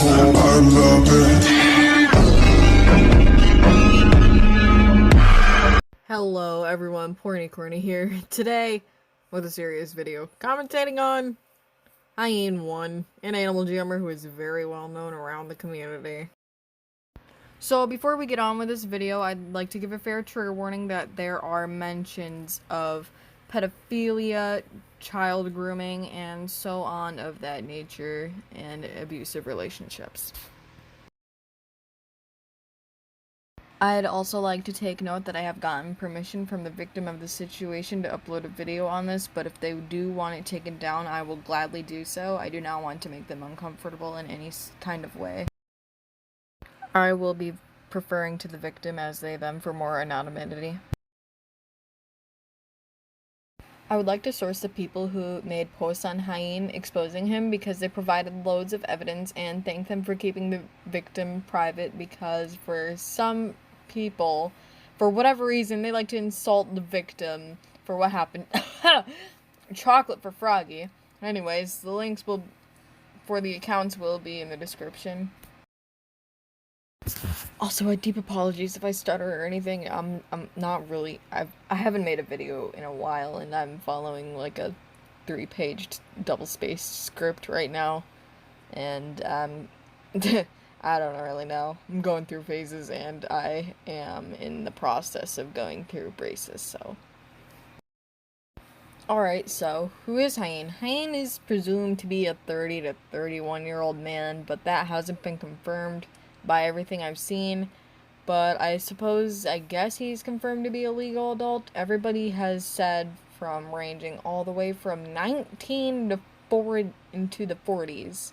I love it. Hello everyone, Corny here, today with a serious video, commentating on Hyenine1, an animal jammer who is very well known around the community. So before we get on with this video, I'd like to give a fair trigger warning that there are mentions of pedophilia, child grooming, and so on of that nature, and abusive relationships. I'd also like to take note that I have gotten permission from the victim of the situation to upload a video on this, but if they do want it taken down, I will gladly do so. I do not want to make them uncomfortable in any kind of way. I will be referring to the victim as they, them for more anonymity. I would like to source the people who made posts on Hyenine exposing him because they provided loads of evidence, and thank them for keeping the victim private because for some people, for whatever reason, they like to insult the victim for what happened. Chocolate4froggy. Anyways, the links for the accounts will be in the description. Also, a deep apologies if I stutter or anything. I'm not really. I haven't made a video in a while, and I'm following like a 3-page double-spaced script right now, and I don't really know. I'm going through phases, and I am in the process of going through braces. So, all right. So, who is Hyenine? Hyenine is presumed to be a 30 to 31-year-old man, but that hasn't been confirmed by everything I've seen, but I guess he's confirmed to be a legal adult. Everybody has said from ranging all the way from 19 to 4 into the 40s.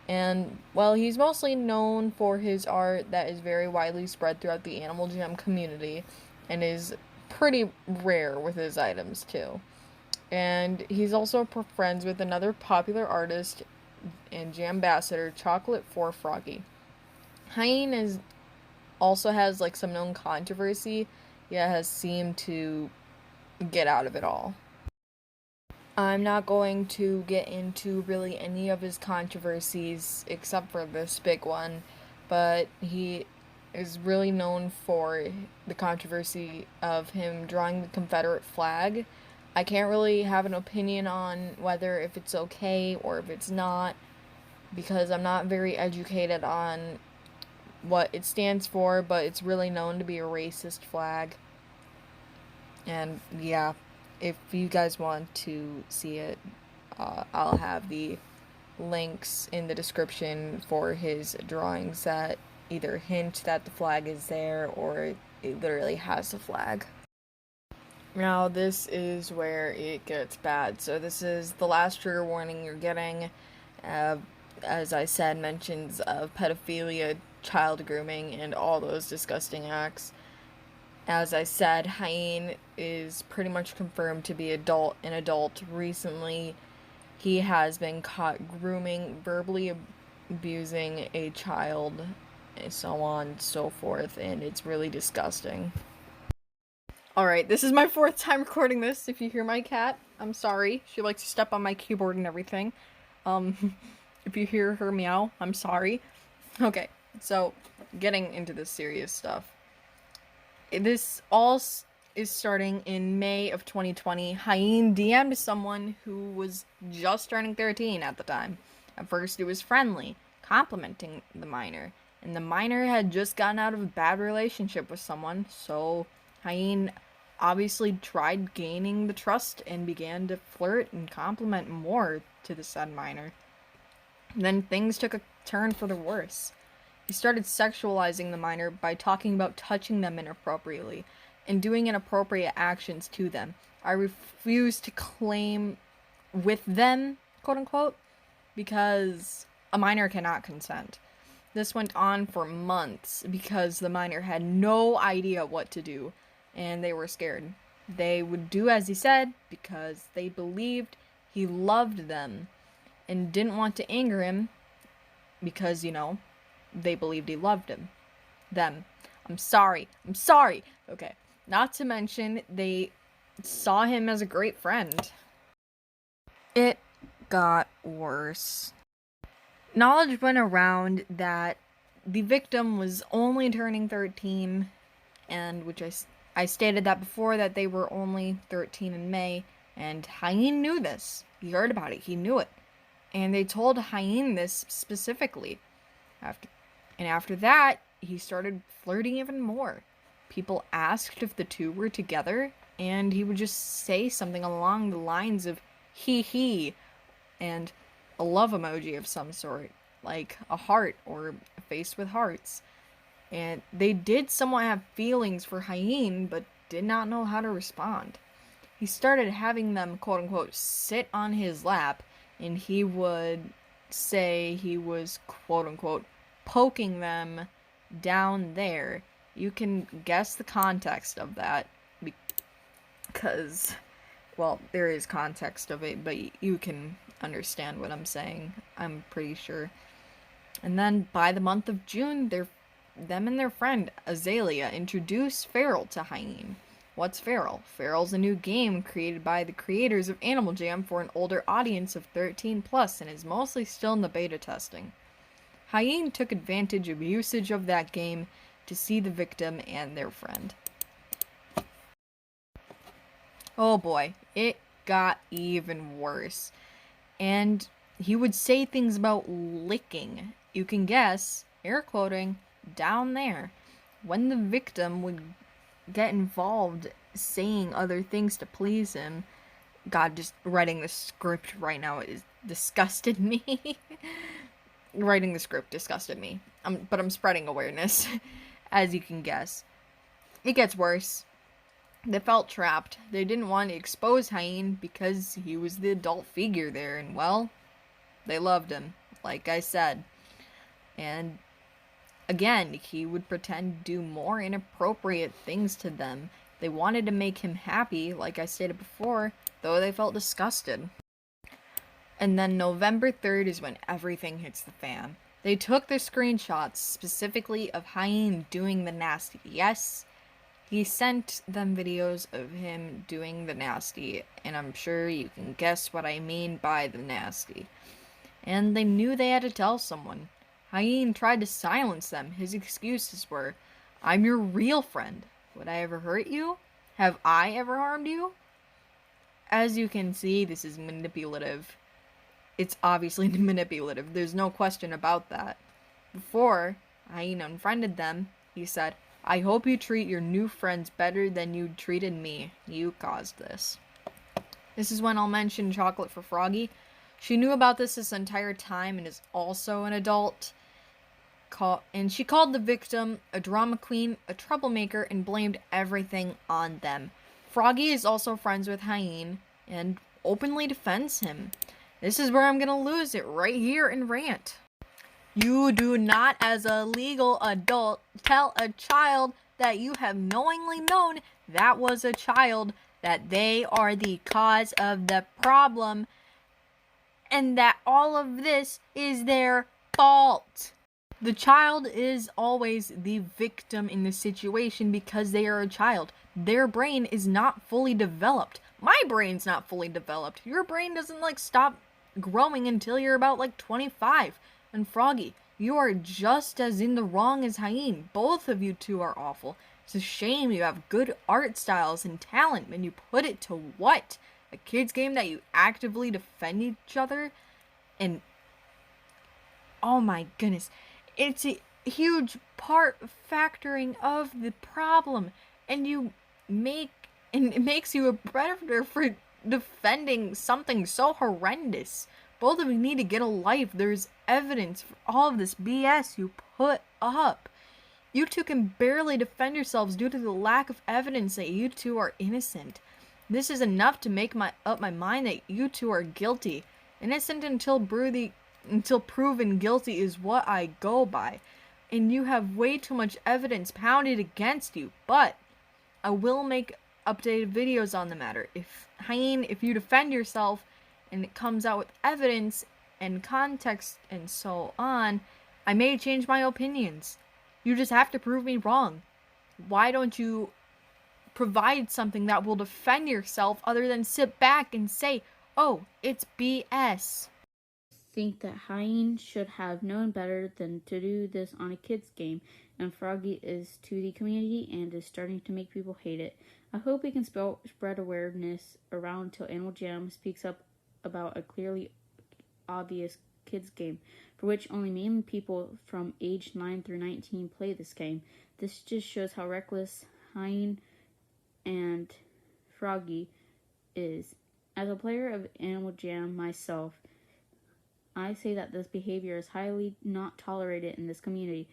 And, well, he's mostly known for his art that is very widely spread throughout the Animal Jam community, and is pretty rare with his items, too. And he's also friends with another popular artist and jam ambassador, chocolate4froggy. Hyenine also has like some known controversy, yet has seemed to get out of it all. I'm not going to get into really any of his controversies except for this big one, but he is really known for the controversy of him drawing the Confederate flag. I can't really have an opinion on whether if it's okay or if it's not, because I'm not very educated on what it stands for, but it's really known to be a racist flag. And yeah, if you guys want to see it, I'll have the links in the description for his drawings that either hint that the flag is there or it literally has the flag. Now this is where it gets bad. So this is the last trigger warning you're getting. As I said, mentions of pedophilia, child grooming, and all those disgusting acts. As I said, Hyenine is pretty much confirmed to be an adult. Recently, he has been caught grooming, verbally abusing a child, and so on and so forth, and it's really disgusting. Alright, this is my 4th time recording this. If you hear my cat, I'm sorry. She likes to step on my keyboard and everything. If you hear her meow, I'm sorry. Okay, so getting into this serious stuff. This all is starting in May of 2020. Hyenine DM'd someone who was just turning 13 at the time. At first, it was friendly, complimenting the minor, and the minor had just gotten out of a bad relationship with someone, so Hyenine obviously tried gaining the trust and began to flirt and compliment more to the said minor. Then things took a turn for the worse. He started sexualizing the minor by talking about touching them inappropriately and doing inappropriate actions to them. I refuse to claim with them, quote unquote, because a minor cannot consent. This went on for months because the minor had no idea what to do, and they were scared. They would do as he said because they believed he loved them and didn't want to anger him because, you know, they believed he loved them. I'm sorry. Okay. Not to mention, they saw him as a great friend. It got worse. Knowledge went around that the victim was only turning 13, and I stated that before, that they were only 13 in May, and Hyenine knew this. He heard about it. He knew it. And they told Hyenine this specifically. After that, he started flirting even more. People asked if the two were together, and he would just say something along the lines of he, and a love emoji of some sort, like a heart or a face with hearts. And they did somewhat have feelings for Hyenine, but did not know how to respond. He started having them, quote unquote, sit on his lap, and he would say he was, quote unquote, poking them down there. You can guess the context of that, because, well, there is context of it, but you can understand what I'm saying, I'm pretty sure. And then by the month of June, them and their friend Azalea introduced Feral to Hyenine. What's Feral? Feral's a new game created by the creators of Animal Jam for an older audience of 13 plus and is mostly still in the beta testing. Hyenine took advantage of usage of that game to see the victim and their friend. Oh boy, it got even worse. And he would say things about licking. You can guess, air quoting, down there. When the victim would get involved saying other things to please him, God, just writing the script right now is disgusted me. Writing the script disgusted me. But I'm spreading awareness, as you can guess. It gets worse. They felt trapped. They didn't want to expose Hyenine because he was the adult figure there, and well, they loved him, like I said. And again, he would pretend to do more inappropriate things to them. They wanted to make him happy, like I stated before, though they felt disgusted. And then November 3rd is when everything hits the fan. They took their screenshots, specifically of Hyenine doing the nasty. Yes, he sent them videos of him doing the nasty, and I'm sure you can guess what I mean by the nasty. And they knew they had to tell someone. Hyenine tried to silence them. His excuses were, "I'm your real friend. Would I ever hurt you? Have I ever harmed you?" As you can see, this is manipulative. It's obviously manipulative. There's no question about that. Before Hyenine unfriended them, he said, "I hope you treat your new friends better than you treated me. You caused this." This is when I'll mention chocolate4froggy. She knew about this entire time and is also an adult. And she called the victim a drama queen, a troublemaker, and blamed everything on them. Froggy is also friends with Hyenine and openly defends him. This is where I'm gonna lose it, right here in rant. You do not, as a legal adult, tell a child that you have knowingly known that was a child, that they are the cause of the problem, and that all of this is their fault. The child is always the victim in the situation because they are a child. Their brain is not fully developed. My brain's not fully developed. Your brain doesn't stop growing until you're about 25. And Froggy, you are just as in the wrong as Hyenine. Both of you two are awful. It's a shame you have good art styles and talent, and you put it to what? A kids game that you actively defend each other? And oh my goodness, it's a huge part factoring of the problem, and it makes you a predator for defending something so horrendous. Both of you need to get a life. There's evidence for all of this BS you put up. You two can barely defend yourselves due to the lack of evidence that you two are innocent. This is enough to make up my mind that you two are guilty. Innocent until proven guilty is what I go by. And you have way too much evidence pounded against you. But I will make updated videos on the matter. If you defend yourself and it comes out with evidence and context and so on, I may change my opinions. You just have to prove me wrong. Why don't you provide something that will defend yourself other than sit back and say, "Oh, it's BS"? think that Hyenine should have known better than to do this on a kid's game, and Froggy is to the community and is starting to make people hate it. I hope we can spread awareness around till Animal Jam speaks up about a clearly obvious kids game, for which only mainly people from age 9 through 19 play this game. This just shows how reckless Hyenine and Froggy is. As a player of Animal Jam myself, I say that this behavior is highly not tolerated in this community,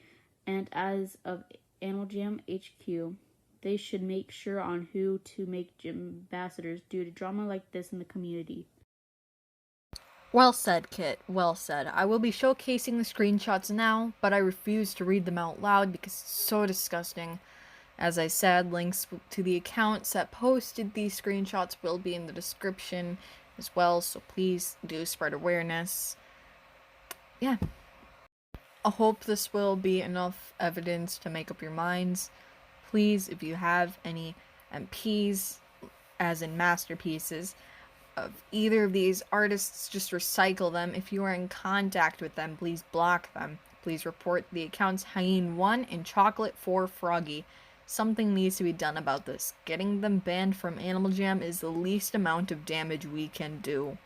and as of Animal Jam HQ, they should make sure on who to make gym ambassadors due to drama like this in the community. Well said, Kit. Well said. I will be showcasing the screenshots now, but I refuse to read them out loud because it's so disgusting. As I said, links to the accounts that posted these screenshots will be in the description as well, so please do spread awareness. Yeah. I hope this will be enough evidence to make up your minds. Please, if you have any MPs, as in masterpieces, of either of these artists, just recycle them. If you are in contact with them, please block them. Please report the accounts Hyenine1 and chocolate4froggy. Something needs to be done about this. Getting them banned from Animal Jam is the least amount of damage we can do.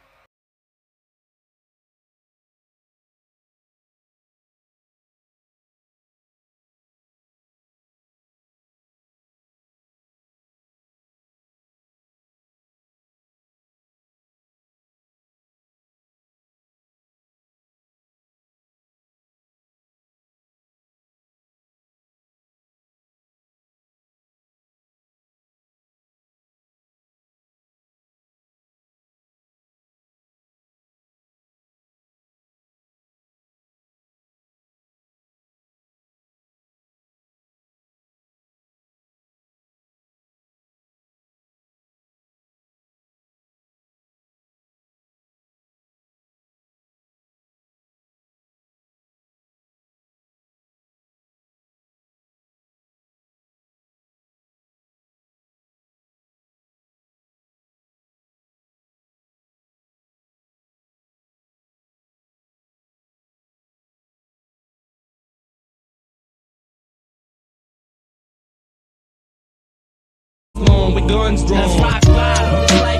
With guns drawn.